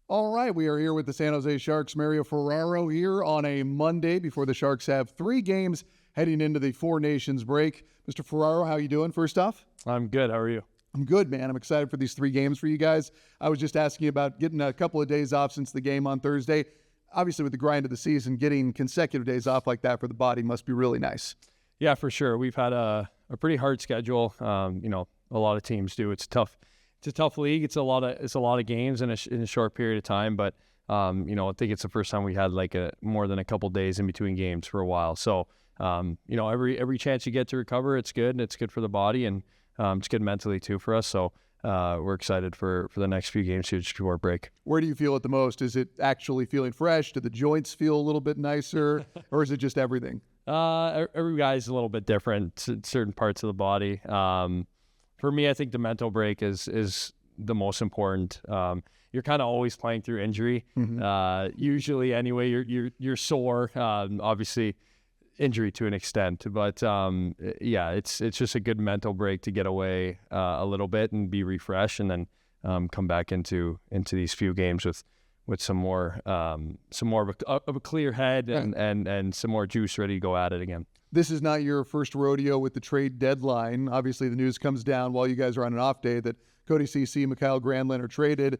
All right, we are here with the San Jose Sharks. Mario Ferraro here on a Monday before the Sharks have 3 games heading into the Four Nations break. Mr. Ferraro, how you doing first off? I'm good. How are you? I'm good, man. I'm excited for these 3 games for you guys. I was just asking you about getting a couple of days off since the game on Thursday. Obviously, with the grind of the season, getting consecutive days off like that for the body must be really nice. Yeah, for sure. We've had a pretty hard schedule. A lot of teams do. It's tough. It's a tough league. It's a lot of games in a short period of time. But I think it's the first time we had like more than a couple days in between games for a while. So every chance you get to recover, it's good, and it's good for the body, and it's good mentally too for us. So we're excited for the next few games here just before break. Where do you feel it the most? Is it actually feeling fresh? Do the joints feel a little bit nicer, or is it just everything? Every guy's a little bit different. Certain parts of the body. For me, I think the mental break is the most important. You're kind of always playing through injury. Mm-hmm. Usually, anyway, you're sore. Obviously, injury to an extent, but it's just a good mental break to get away a little bit and be refreshed, and then come back into these few games with some more of a clear head and some more juice ready to go at it again. This is not your first rodeo with the trade deadline. Obviously, the news comes down while you guys are on an off day that Cody Ceci and Mikael Granlund are traded.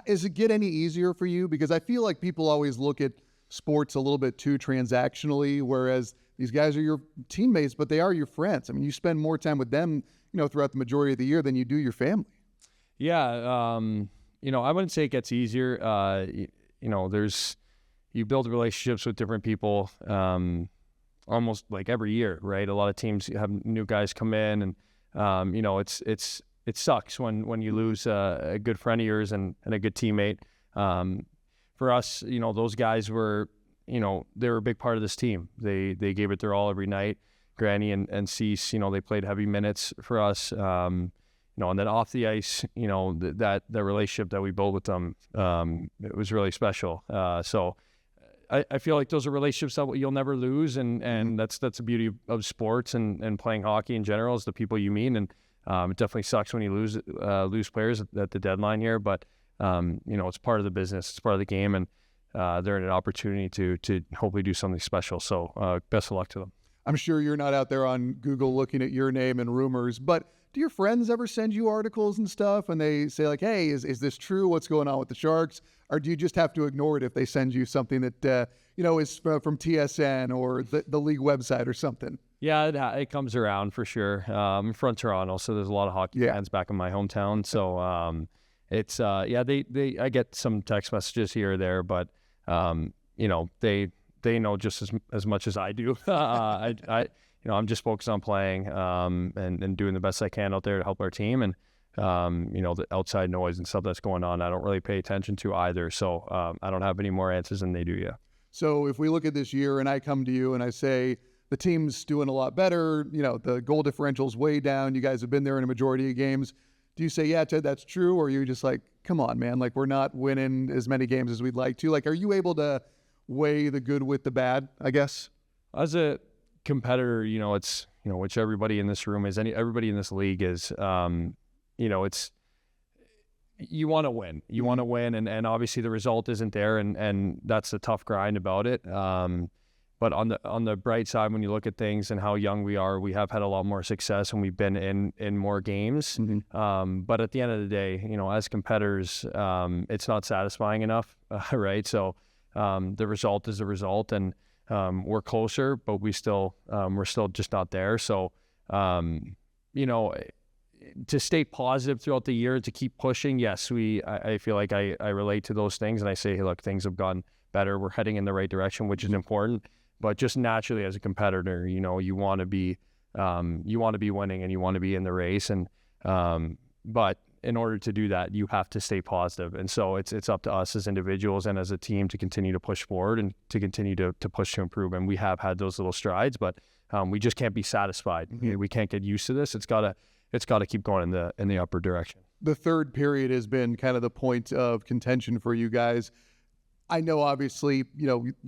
Does it get any easier for you? Because I feel like people always look at sports a little bit too transactionally, whereas these guys are your teammates, but they are your friends. I mean, you spend more time with them, throughout the majority of the year than you do your family. Yeah, I wouldn't say it gets easier. You build relationships with different people. Almost like every year, right? A lot of teams have new guys come in, and it sucks when you lose a good friend of yours and a good teammate. For us, those guys were, they were a big part of this team. They gave it their all every night. Granny and Cease, they played heavy minutes for us. And then off the ice, that relationship that we built with them, it was really special. So I feel like those are relationships that you'll never lose, and that's the beauty of sports and playing hockey in general is the people you meet. And it definitely sucks when you lose players at the deadline here, but it's part of the business, it's part of the game, and they're in an opportunity to hopefully do something special. So best of luck to them. I'm sure you're not out there on Google looking at your name and rumors, but do your friends ever send you articles and stuff and they say like, hey, is this true? What's going on with the Sharks? Or do you just have to ignore it if they send you something that, is from TSN or the league website or something? Yeah, it comes around for sure. I'm from Toronto, so there's a lot of hockey fans back in my hometown. So I get some text messages here or there, but they know just as much as I do. I'm just focused on playing and doing the best I can out there to help our team. And, the outside noise and stuff that's going on, I don't really pay attention to either. So I don't have any more answers than they do, yeah. So if we look at this year and I come to you and I say the team's doing a lot better, the goal differential's way down, you guys have been there in a majority of games, do you say, yeah, Ted, that's true? Or are you just like, come on, man, like we're not winning as many games as we'd like to? Like, are you able to weigh the good with the bad, I guess? As a competitor, it's, which everybody in this room is, everybody in this league is, it's, you want to win. You want to win, and obviously the result isn't there, and that's the tough grind about it. But on the bright side, when you look at things and how young we are, we have had a lot more success and we've been in more games. Mm-hmm. But at the end of the day, as competitors, it's not satisfying enough, right? So the result is the result, and we're closer, but we're still just not there. So to stay positive throughout the year, to keep pushing, yes, I feel like I relate to those things, and I say, hey, look, things have gone better. We're heading in the right direction, which is important. But just naturally as a competitor, you want to be winning and you want to be in the race. And but in order to do that, you have to stay positive. And so it's up to us as individuals and as a team to continue to push forward and to continue to push to improve. And we have had those little strides, but we just can't be satisfied. Mm-hmm. We can't get used to this. It's got to keep going in the upper direction. The third period has been kind of the point of contention for you guys. I know, obviously,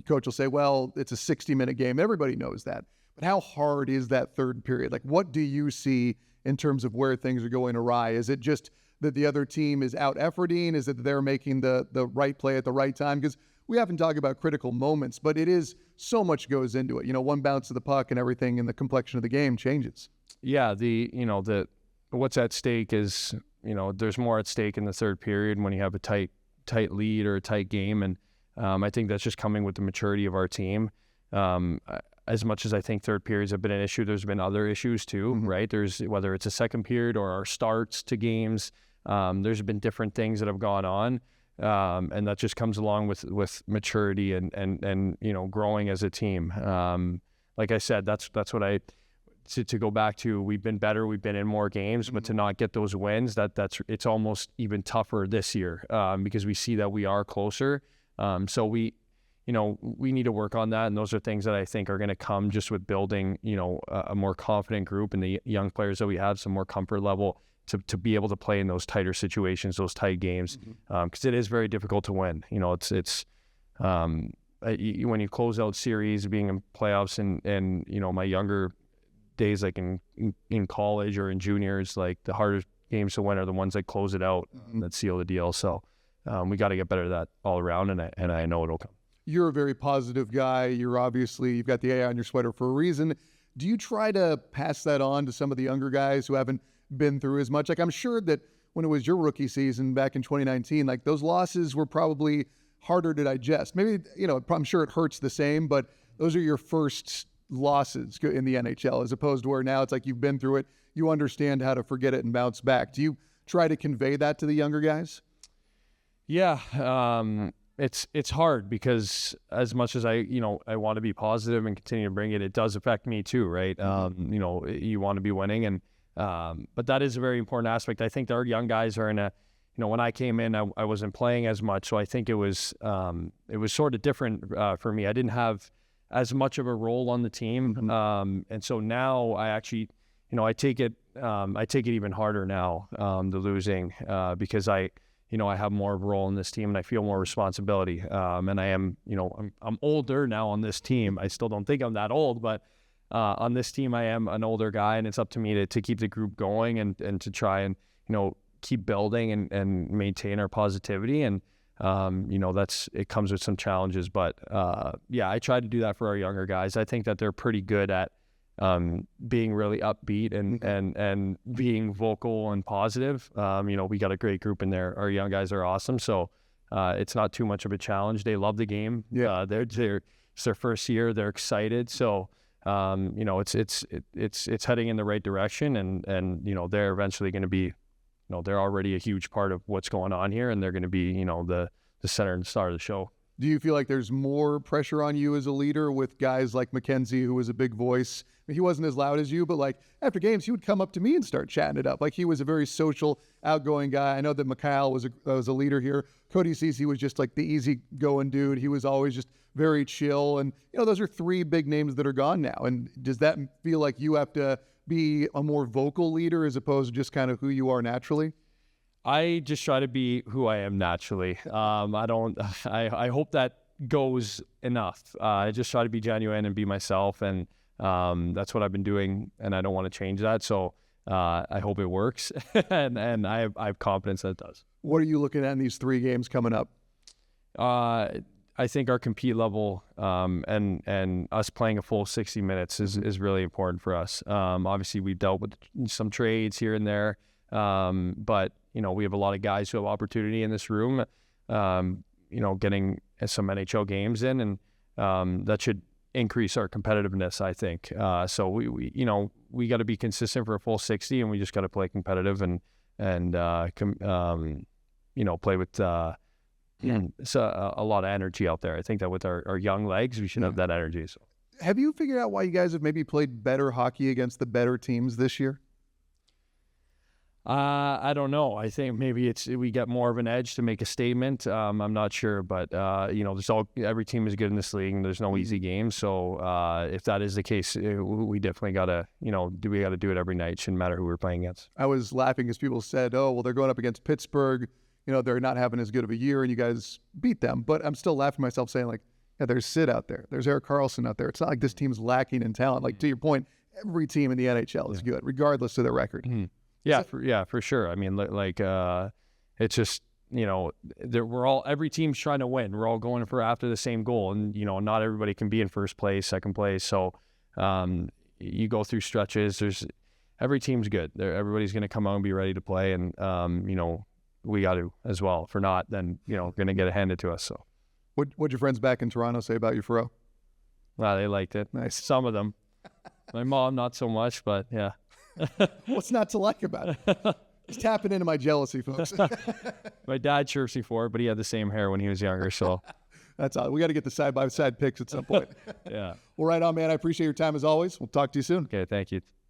coach will say, well, it's a 60-minute game. Everybody knows that. But how hard is that third period? Like, what do you see in terms of where things are going awry? Is it just that the other team is out efforting? Is it that they're making the right play at the right time? Because we often talk about critical moments, but it is so much goes into it. One bounce of the puck and everything, and the complexion of the game changes. Yeah, what's at stake is, there's more at stake in the third period when you have a tight lead or a tight game, and I think that's just coming with the maturity of our team. As much as I think third periods have been an issue, there's been other issues too, right? There's, whether it's a second period or our starts to games, there's been different things that have gone on, and that just comes along with maturity and growing as a team. Like I said, that's what to go back to. We've been better, we've been in more games, but to not get those wins, it's almost even tougher this year, because we see that we are closer. So we need to work on that, and those are things that I think are going to come just with building, a more confident group, and the young players that we have some more comfort level to be able to play in those tighter situations, those tight games, because it is very difficult to win. It's when you close out series, being in playoffs, and my younger days, like in college or in juniors, like the hardest games to win are the ones that close it out, that seal the deal. So we got to get better at that all around, and I know it'll come. You're a very positive guy. You've got the A on your sweater for a reason. Do you try to pass that on to some of the younger guys who haven't been through as much? Like, I'm sure that when it was your rookie season back in 2019, like, those losses were probably harder to digest. Maybe, I'm sure it hurts the same, but those are your first losses in the NHL, as opposed to where now it's like you've been through it, you understand how to forget it and bounce back. Do you try to convey that to the younger guys? Yeah, it's hard, because as much as I want to be positive and continue to bring it, it does affect me too, right? You want to be winning, and but that is a very important aspect. I think our young guys are in a, when I came in, I wasn't playing as much, so I think it was sort of different for me. I didn't have as much of a role on the team, and so now I actually, I take it even harder now, the losing, because I have more of a role in this team, and I feel more responsibility. And I am, I'm older now on this team. I still don't think I'm that old, but on this team, I am an older guy, and it's up to me to keep the group going and to try and, keep building and maintain our positivity. And, it comes with some challenges, but I try to do that for our younger guys. I think that they're pretty good at being really upbeat and being vocal and positive. We got a great group in there. Our young guys are awesome. So it's not too much of a challenge. They love the game. Yeah. It's their first year. They're excited. So, it's heading in the right direction, and they're eventually going to be, they're already a huge part of what's going on here, and they're going to be, the center and star of the show. Do you feel like there's more pressure on you as a leader with guys like Mackenzie, who was a big voice? I mean, he wasn't as loud as you, but like after games, he would come up to me and start chatting it up. Like, he was a very social, outgoing guy. I know that Mikhail was a leader here. Cody Ceci was just like the easy-going dude. He was always just very chill. And, those are three big names that are gone now. And does that feel like you have to be a more vocal leader as opposed to just kind of who you are naturally? I just try to be who I am naturally. I hope that goes enough. I just try to be genuine and be myself, and that's what I've been doing, and I don't want to change that. So I hope it works, and I have confidence that it does. What are you looking at in these 3 games coming up? I think our compete level and us playing a full 60 minutes is really important for us. Obviously, we've dealt with some trades here and there, but we have a lot of guys who have opportunity in this room, getting some NHL games in, and that should increase our competitiveness, I think. So we got to be consistent for a full 60, and we just got to play competitive and play with a lot of energy out there. I think that with our young legs, we should have that energy. So, have you figured out why you guys have maybe played better hockey against the better teams this year? I don't know. I think maybe we get more of an edge to make a statement. I'm not sure, but every team is good in this league, and there's no easy games. So if that is the case, we definitely gotta do it every night. Shouldn't matter who we're playing against. I was laughing as people said, "Oh, well, they're going up against Pittsburgh. They're not having as good of a year, and you guys beat them." But I'm still laughing myself, saying like, "Yeah, there's Sid out there. There's Erik Karlsson out there. It's not like this team's lacking in talent." Like, to your point, every team in the NHL is good, regardless of their record. Yeah, for sure. I mean, it's just, every team's trying to win. We're all going for after the same goal, and not everybody can be in first place, second place. So you go through stretches. Every team's good. Everybody's going to come out and be ready to play, and we got to as well. If we're not, then going to get it handed to us. So What'd your friends back in Toronto say about you, Ferraro? they liked it. Nice. Some of them. My mom, not so much, but yeah. What's not to like about it? He's tapping into my jealousy, folks. My dad chirps me for it, but he had the same hair when he was younger, so. That's all. We got to get the side-by-side pics at some point. Yeah. Well, right on, man. I appreciate your time as always. We'll talk to you soon. Okay, thank you.